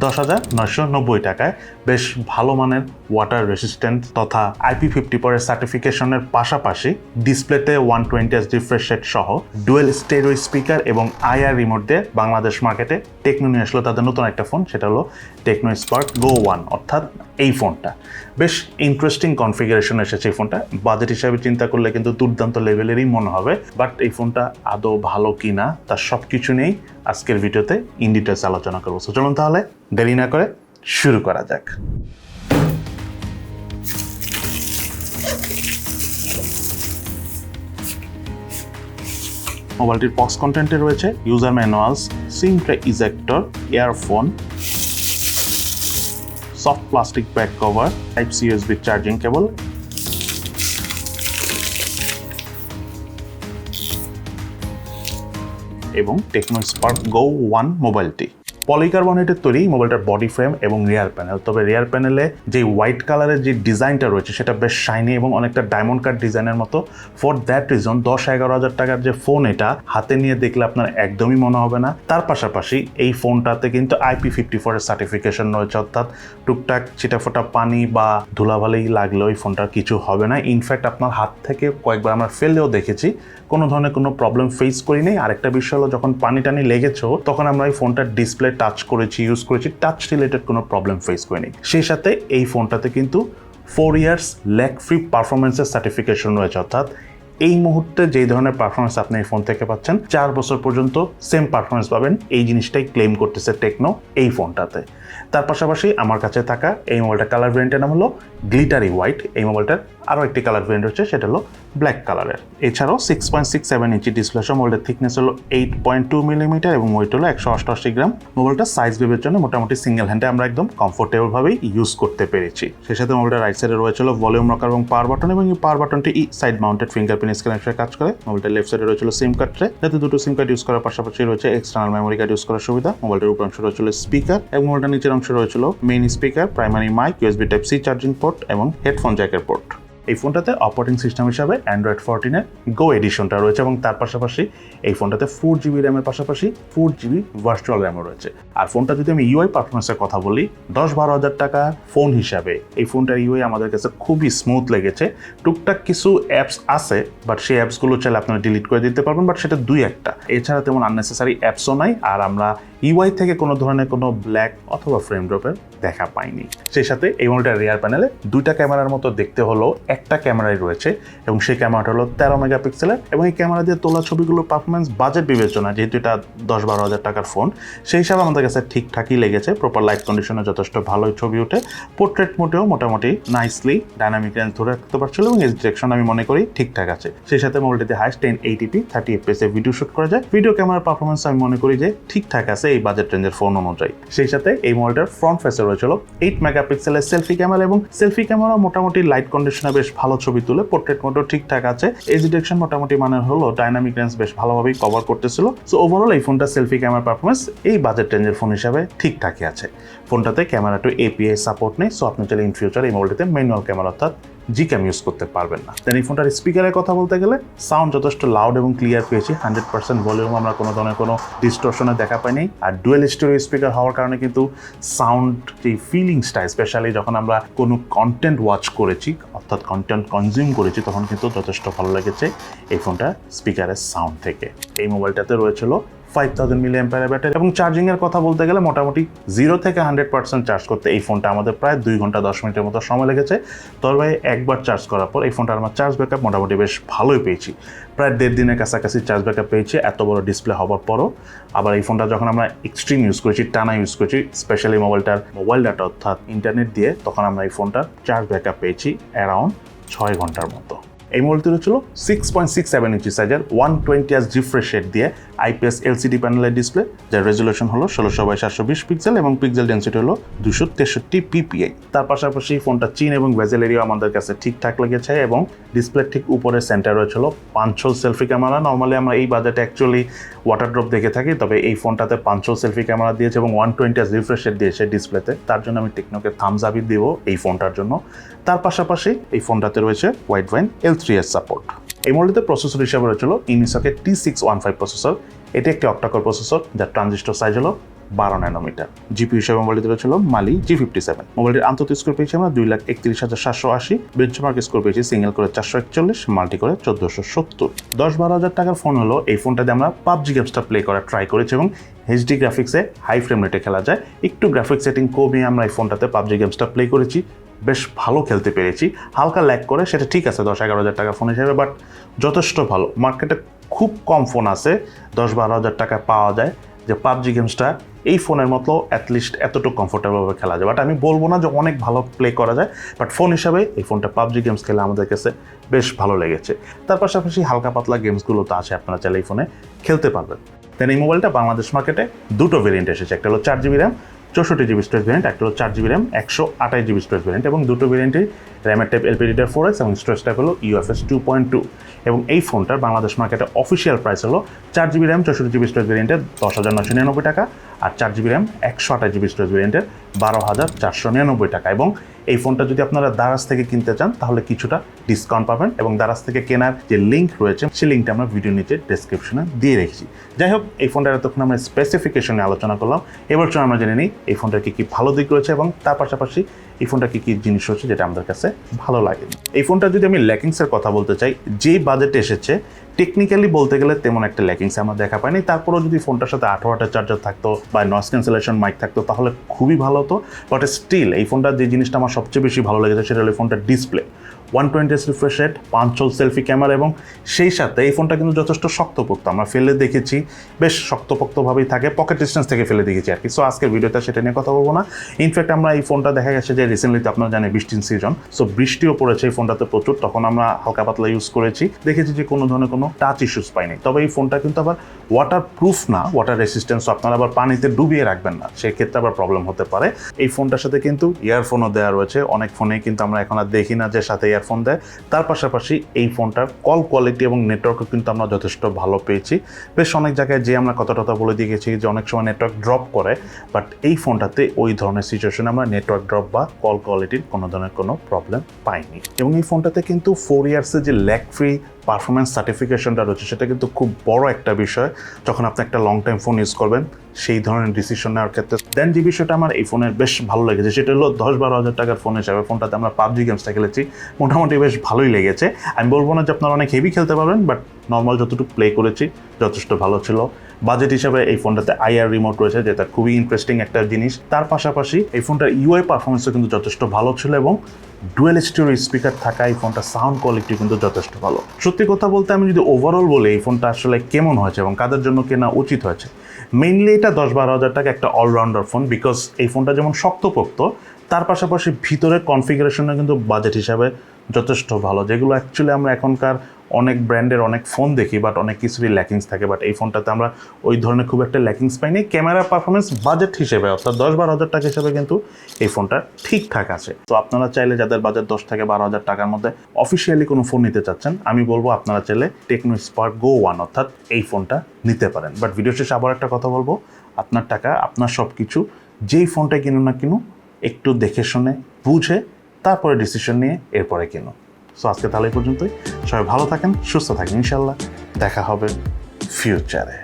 10,990 টাকায় বেশ ভালো মানের ওয়াটার রেসিস্ট্যান্ট তথা IP54 এর সার্টিফিকেশনের পাশাপাশি ডিসপ্লেতে 120Hz রিফ্রেশ রেট সহ ডুয়েল স্টেরিও স্পিকার এবং IR রিমোট দিয়ে বাংলাদেশ মার্কেটে টেকনো নিয়ে আসলো তাদের নতুন একটা ফোন, সেটা হলো টেকনো স্পার্ক GO 1, অর্থাৎ এই ফোনটা বেশ ইন্টারেস্টিং কনফিগারেশন এসেছে। এই ফোনটা বাজেট হিসাবে চিন্তা করলে কিন্তু দুর্দান্ত লেভেলেরই মনে হবে, বাট এই ফোনটা আদৌ ভালো কিনা তার সব কিছু নিয়েই আজকের ভিডিওতে ইন ডিটেলস আলোচনা করবো। সো চলুন তাহলে দেরি না করে শুরু করা যাক। মোবাইলটির বক্স কন্টেন্টে রয়েছে ইউজার ম্যানুয়ালস, সিম tray ejector, earphone, soft plastic back cover, Type-C USB charging cable এবং টেকনো স্পার্ক GO 1 মোবাইলটি। পলিকার্বনেটের তৈরি মোবাইলটার বডি ফ্রেম এবং রিয়ার প্যানেল, তবে রিয়ার প্যানেলে যে হোয়াইট কালারের যে ডিজাইনটা রয়েছে সেটা বেশ শাইনি এবং অনেকটা ডায়মন্ড কাট ডিজাইনের মতো। ফর দ্যাট রিজন 10-11 হাজার টাকার যে ফোন এটা হাতে নিয়ে দেখলে আপনার একদমই মনে হবে না। তার পাশাপাশি এই ফোনটাতে কিন্তু IP54 এর সার্টিফিকেশন রয়েছে, অর্থাৎ টুকটাক ছিটাফোটা পানি বা ধুলাবালি লাগলেও এই ফোনটার কিছু হবে না। ইনফ্যাক্ট আপনার হাত থেকে কয়েকবার আমরা ফেললেও দেখেছি, কোনো ধরনের কোনো প্রবলেম ফেস করিনি। আরেকটা বিষয় হলো যখন পানি টানি লেগেছেও তখন আমরা এই ফোনটার ডিসপ্লে টাচ করেছি, ইউজ করেছি, টাচ রিলেটেড কোনো প্রবলেম ফেস করিনি। সেই সাথে এই ফোনটাতে কিন্তু 4 ইয়ার্স ল্যাগ ফ্রি পারফরমেন্সের সার্টিফিকেশন রয়েছে, অর্থাৎ এই মুহূর্তে যেই ধরনের পারফরমেন্স আপনি এই ফোন থেকে পাচ্ছেন 4 বছর পর্যন্ত সেম পারফরমেন্স পাবেন, এই জিনিসটাই ক্লেম করতেছে টেকনো এই ফোনটাতে। তার পাশাপাশি আমার কাছে থাকা এই মোবাইলটার কালার ভেরিয়েন্টের নাম হলো গ্লিটারি হোয়াইট। এই মোবাইলটার আরও একটি কালার ভেরিয়েন্ট হচ্ছে, সেটা হলো ব্ল্যাক কালারের। এছাড়াও 6.67 ইঞ্চি ডিসপ্লে সহ মোবাইলটার থিকনেস হলো 8.2 মিলিমিটার এবং ওয়েট হলো 188 গ্রাম। মোবাইলটা সাইজ বিবেচনা মোটামুটি সিঙ্গেল হ্যান্ডে আমরা একদম কমফোর্টেবল ভাবেই ইউজ করতে পেরেছি। সেই সাথে মোবাইলটার রাইট সাইডে রয়েছিল ভলিউম রকার এবং পাওয়ার বাটন, এবং এই পাওয়ার বাটনটি সাইড মাউন্টেড ফিঙ্গারপ্রিন্ট স্ক্যানার হিসেবে কাজ করে। মোবাইলটার লেফট সাইডে রয়েছিল সিম কার্ড ট্রে, যাতে দুটো সিম কার্ড ইউজ করার পাশাপাশি রয়েছে এক্সটার্নাল মেমোরি কার্ড ইউজ করার সুবিধা। মোবাইলটার উপর অংশ রয়েছিল স্পিকার এবং মোবাইলটার নিচের অংশ রয়েছিল main speaker, primary mic, USB Type-C charging port এবং হেডফোন জ্যাকের পোর্ট। এই ফোনটাতে অপারেটিং সিস্টেম হিসাবে Android 14 এর GO এডিশনটা রয়েছে এবং তার পাশাপাশি এই ফোনটাতে 4GB র্যামের পাশাপাশি 4GB ভার্চুয়াল র্যামও রয়েছে। আর ফোনটা যদি আমি UI পারফরমেন্সের কথা বলি, 10-12 হাজার টাকা ফোন হিসাবে এই ফোনটার UI আমাদের কাছে খুবই স্মুথ লেগেছে। টুকটাক কিছু অ্যাপস আছে, বাট সেই অ্যাপসগুলো চাইলে আপনারা ডিলিট করে দিতে পারবেন, বাট সেটা 2-1টা, এছাড়া তেমন আননেসেসারি অ্যাপসও নাই। আর আমরা UI থেকে কোনো ধরনের কোনো ব্ল্যাক অথবা ফ্রেম ড্রপের দেখা পাইনি। সেই সাথে এই মোবাইলটার রিয়ার প্যানেলে 2টা ক্যামেরার মতো দেখতে হলো একটা ক্যামেরাই রয়েছে এবং সেই ক্যামেরাটা হলো 13 মেগাপিক্সেলের, এবং এই ক্যামেরা দিয়ে তোলা ছবিগুলোর পারফরমেন্স বাজেট বিবেচনা, যেহেতু এটা 10-12 হাজার টাকার ফোন, সেই হিসাবে আমাদের কাছে ঠিকঠাকই লেগেছে। প্রপার লাইট কন্ডিশনে যথেষ্ট ভালোই ছবি ওঠে, পোর্ট্রেট মোটেও মোটামুটি নাইসলি ডাইনামিক রেঞ্জ ধরে রাখতে পারছিল এবং এজ ডিরেকশন আমি মনে করি ঠিকঠাক আছে। সেই সাথে মোবাইলটিতে হাইস্ট 1080p 30 fps এ ভিডিও শুট করা যায়। ভিডিও ক্যামেরার পারফরমেন্স আমি মনে করি যে ঠিকঠাক আছে এই বাজেট রেঞ্জের ফোন অনুযায়ী। সেই সাথে এই মোবাইলটার ফ্রন্ট ফেসে রয়েছিল 8 মেগাপিক্সেলের সেলফি ক্যামেরা, এবং সেলফি ক্যামেরা মোটামুটি লাইট কন্ডিশনে বেশ ভালো ছবি তুলে, পোর্ট্রেট মোডও ঠিকঠাক আছে, এজ ডিরেকশন মোটামুটি মানের হলো, ডাইনামিক রেঞ্জ বেশ ভালোভাবেই কভার করতেছিল। সো ওভারঅল এই ফোনটা সেলফি ক্যামেরা পারফরমেন্স এই বাজেট রেঞ্জের ফোন হিসাবে ঠিকঠাকই আছে। ফোনটাতে ক্যামেরা টু API সাপোর্ট নেই, সো আপনি চাইলে ইন ফিউচার এই মোবাইলটিতে ম্যানুয়াল ক্যামেরা অর্থাৎ জিক্যাম ইউজ করতে পারবেন না। দেন এই ফোনটার স্পিকারের কথা বলতে গেলে সাউন্ড যথেষ্ট লাউড এবং ক্লিয়ার পেয়েছি। 100% ভলিউম আমরা কোনো ধরনের কোনো ডিস্টরশনে দেখা পাইনি। আর ডুয়েল স্টেরিও স্পিকার হওয়ার কারণে কিন্তু সাউন্ড যে ফিলিংসটা, স্পেশালি যখন আমরা কোনো কন্টেন্ট ওয়াচ করেছি অর্থাৎ কন্টেন্ট কনজিউম করেছি, তখন কিন্তু যথেষ্ট ভালো লেগেছে এই ফোনটা স্পিকারের সাউন্ড থেকে। এই মোবাইলটাতে রয়েছিল 5000 mAh ব্যাটারি, এবং চার্জিং এর কথা বলতে গেলে মোটামুটি 0 থেকে 100% চার্জ করতে এই ফোনটা আমাদের প্রায় 2 ঘন্টা 10 মিনিটের মতো সময় লেগেছে। তবে একবার চার্জ করার পর এই ফোনটার আমার চার্জ ব্যাকআপ মোটামুটি বেশ ভালোই পেয়েছি, প্রায় 1.5 দিনের কাছাকাছি চার্জ ব্যাকআপ পেয়েছি এত বড় ডিসপ্লে হওয়ার পরও। আবার এই ফোনটা যখন আমরা এক্সট্রিম ইউজ করেছি, টানা ইউজ করেছি, স্পেশালি মোবাইল ডাটা অর্থাৎ ইন্টারনেট দিয়ে, তখন আমরা এই ফোনটার চার্জ ব্যাকআপ পেয়েছি অ্যারাউন্ড 6 ঘন্টার মতো। এই মোবাইলটি ছিল 6.67 ইঞ্চি সাইজের 120Hz রিফ্রেশ রেট দিয়ে IPS LCD প্যানেলের ডিসপ্লে, যার রেজুলেশন হলো 16x720 পিক্সেল এবং পিক্সেল ডেন্সিটি হলো 263 ppi। তার পাশাপাশি ফোনটা চিন এবং বেজেল এরিয়া আমাদের কাছে ঠিকঠাক লেগেছে, এবং ডিসপ্লের ঠিক উপরে সেন্টার রয়েছিল 5 হোল সেলফি ক্যামেরা। নর্মালি আমরা এই বাজেটে অ্যাকচুয়ালি ওয়াটার ড্রপ দেখে থাকি, তবে এই ফোনটাতে 5 হোল সেলফি ক্যামেরা দিয়েছে এবং 120Hz রিফ্রেশ রেট দিয়েছে ডিসপ্লেতে। তার জন্য আমি টেকনোকে থামস আপই দিব এই ফোনটার জন্য। তার পাশাপাশি এই ফোনটাতে রয়েছে ওয়াইড ভ্যান L3S সাপোর্ট। এই মডেলটিতে প্রসেসর হিসাবে রয়েছিল ইউনিসকের T615 প্রসেসর। এটি একটি অক্টাকোর প্রসেসর, যার ট্রানজিস্টর সাইজ হলো 12 ন্যানোমিটার। জিপিইউ হিসেবে মোবাইলটি ছিল মালি G57। মোবাইলটির আন্তর্জাতিক স্কোর পেয়েছি আমরা 2,31,780, বেঞ্চমার্ক স্কোর পেয়েছি সিঙ্গেল করে 441, মাল্টি করে 1470। 10-12 হাজার টাকার ফোন হলো। এই ফোনটাতে আমরা পাবজি গেমসটা প্লে করা ট্রাই করেছি এবং এইচডি গ্রাফিক্সে হাই ফ্রেম রেটে খেলা যায়। একটু গ্রাফিক্স সেটিং কমিয়ে আমরা এই ফোনটাতে পাবজি গেমসটা প্লে করেছি, বেশ ভালো খেলতে পেরেছি। হালকা ল্যাগ করে, সেটা ঠিক আছে 10-11 হাজার টাকা ফোন হিসেবে, বাট যথেষ্ট ভালো। মার্কেটে খুব কম ফোন আছে 10-12 হাজার টাকা পাওয়া যায় যে পাবজি গেমসটা এই ফোনের মতো অ্যাটলিস্ট এতটুকু কমফোর্টেবলভাবে খেলা যায়। বাট আমি বলবো না যে অনেক ভালো প্লে করা যায়, বাট ফোন হিসাবে এই ফোনটা পাবজি গেমস খেলে আমাদের কাছে বেশ ভালো লেগেছে। তার পাশাপাশি হালকা পাতলা গেমসগুলো তো আছে, আপনারা চাইলে এই ফোনে খেলতে পারবেন। দেন এই মোবাইলটা বাংলাদেশ মার্কেটে দুটো ভেরিয়েন্ট এসেছে, একটা হলো 4GB RAM 64GB storage variant, একটা হলো 4GB RAM 128GB storage variant, এবং দুটো ভেরিয়েন্টই র্যামের টাইপ LPDDR4X এবং স্টোরেজ টাইপ হলো UFS 2.2। এবং এই ফোনটার বাংলাদেশ মার্কেটে অফিসিয়াল প্রাইস হলো 4GB র্যাম 64GB স্টোরেজ ভেরিয়েন্টের 10,999 টাকা, আর 4GB র্যাম 128GB স্টোরেজ ভেরিয়েন্টের 12,499 টাকা। এবং এই ফোনটা যদি আপনারা দারাজ থেকে কিনতে চান তাহলে কিছুটা ডিসকাউন্ট পাবেন, এবং দারাজ থেকে কেনার যে লিঙ্ক রয়েছে সেই লিঙ্কটা আমরা ভিডিও নিচে ডেসক্রিপশনে দিয়ে রেখেছি। যাই হোক, এই ফোনটার এতক্ষণ আমরা স্পেসিফিকেশনে আলোচনা করলাম, এবার চলুন আমরা জেনে নিই এই ফোনটার কী ভালো দিক রয়েছে এবং তার পাশাপাশি এই ফোনটা কী জিনিস রয়েছে যেটা আমাদের কাছে ভালো লাগে। এই ফোনটা যদি আমি ল্যাকিংসের কথা বলতে চাই, যেই বাজেটে এসেছে টেকনিক্যালি বলতে গেলে তেমন একটা ল্যাকিংস আমরা দেখা পাইনি। তারপরেও যদি ফোনটার সাথে 18 ওয়াটের চার্জার থাকতো বা নয়েজ ক্যান্সেলেশন মাইক থাকতো তাহলে খুবই ভালো হতো। বাট স্টিল এই ফোনটার যে জিনিসটা আমার সবচেয়ে বেশি ভালো লেগেছে সেটা হলো ফোনটার ডিসপ্লে। 120Hz রিফ্রেশ রেট, 5 হল সেলফি ক্যামেরা, এবং সেই সাথে এই ফোনটা কিন্তু যথেষ্ট শক্তপোক্ত। আমরা ফেলে দেখেছি, বেশ শক্তপোক্তভাবেই থাকে, পকেট ডিস্টেন্স থেকে ফেলে দেখেছি আর কি। সো আজকের ভিডিওতে সেটা নিয়ে কথা বলবো না। ইনফ্যাক্ট আমরা এই ফোনটা দেখা গেছে যে রিসেন্টলিতে আপনারা জানেন বৃষ্টির সিজন, সো বৃষ্টিও পড়েছে এই ফোনটাতে প্রচুর, তখন আমরা হালকা পাতলা ইউজ করেছি, দেখেছি যে কোনো ধরনের কোনো টাচ ইস্যুস পাইনি। তবে এই ফোনটা কিন্তু আবার ওয়াটার প্রুফ না, ওয়াটার রেসিস্ট্যান্স, আপনারা আবার পানিতে ডুবিয়ে রাখবেন না, সেক্ষেত্রে আবার প্রবলেম হতে পারে। এই ফোনটার সাথে কিন্তু ইয়ারফোনও দেওয়া রয়েছে, অনেক ফোনেই কিন্তু আমরা এখন আর দেখি না যে সাথে ইয়ারফোন দেয়। তার পাশাপাশি এই ফোনটার কল কোয়ালিটি এবং নেটওয়ার্কও কিন্তু আমরা যথেষ্ট ভালো পেয়েছি। বেশ অনেক জায়গায় যে আমরা কথা বলে দিয়ে গেছি যে অনেক সময় নেটওয়ার্ক ড্রপ করে, বাট এই ফোনটাতে ওই ধরনের সিচুয়েশনে আমরা নেটওয়ার্ক ড্রপ বা কল কোয়ালিটির কোনো ধরনের কোনো প্রবলেম পাইনি। এবং এই ফোনটাতে কিন্তু 4 ইয়ার্সের যে ল্যাগ ফ্রি পারফরমেন্স সার্টিফিকেশনটা রয়েছে সেটা কিন্তু খুব বড় একটা বিষয় যখন আপনি একটা লং টাইম ফোন ইউজ করবেন সেই ধরনের ডিসিশন নেওয়ার ক্ষেত্রে। দেন যে বিষয়টা আমার এই ফোনের বেশ ভালো লেগেছে সেটা হলো 10-12 হাজার টাকার ফোন হিসাবে ফোনটাতে আমরা পাবজি গেমসটা খেলেছি, মোটামুটি বেশ ভালোই লেগেছে। আমি বলবো না যে আপনারা অনেক হেভি খেলতে পারবেন, বাট নর্মাল যতটুকু প্লে করেছি যথেষ্ট ভালো ছিল। বাজেট হিসাবে এই ফোনটাতে IR রিমোট রয়েছে, যেটা খুবই ইন্টারেস্টিং একটা জিনিস। তার পাশাপাশি এই ফোনটার UI পারফরমেন্সও কিন্তু যথেষ্ট ভালো ছিল, এবং ডুয়েল স্টিরিও স্পিকার থাকা এই ফোনটা সাউন্ড কোয়ালিটি কিন্তু যথেষ্ট ভালো। সত্যি কথা বলতে আমি যদি ওভারঅল বলি এই ফোনটা আসলে কেমন হয়েছে এবং কাদের জন্য কেনা উচিত হয়েছে, মেইনলি এটা 10-12 হাজার টাকা একটা অলরাউন্ডার ফোন, বিকজ এই ফোনটা যেমন শক্তপোক্ত তার পাশাপাশি ভিতরের কনফিগারেশনটা কিন্তু বাজেট হিসাবে যথেষ্ট ভালো, যেগুলো অ্যাকচুয়ালি আমরা এখনকার অনেক ব্র্যান্ডের অনেক ফোন দেখি বাট অনেক কিছুরই ল্যাকিংস থাকে, বাট এই ফোনটাতে আমরা ওই ধরনের খুব একটা ল্যাকিংস পাইনি। ক্যামেরা পারফরমেন্স বাজেট হিসেবে অর্থাৎ 10-12 হাজার টাকা হিসেবে কিন্তু এই ফোনটা ঠিকঠাক আছে। তো আপনারা চাইলে যাদের বাজেট 10-12 হাজার টাকার মধ্যে অফিসিয়ালি কোনো ফোন নিতে চাচ্ছেন, আমি বলবো আপনারা চাইলে টেকনো স্পার্ক GO 1 অর্থাৎ এই ফোনটা নিতে পারেন। বাট ভিডিও শেষে আবার একটা কথা বলবো, আপনার টাকা আপনার সব কিছু, যেই ফোনটা কিনুন না কিনুন একটু দেখে শুনে বুঝে তারপরে ডিসিশন নিয়ে এরপরে কিনুন। সো আজকে তাহলে এই পর্যন্তই। সবাই ভালো থাকেন, সুস্থ থাকেন, ইনশাল্লাহ দেখা হবে ফিউচারে।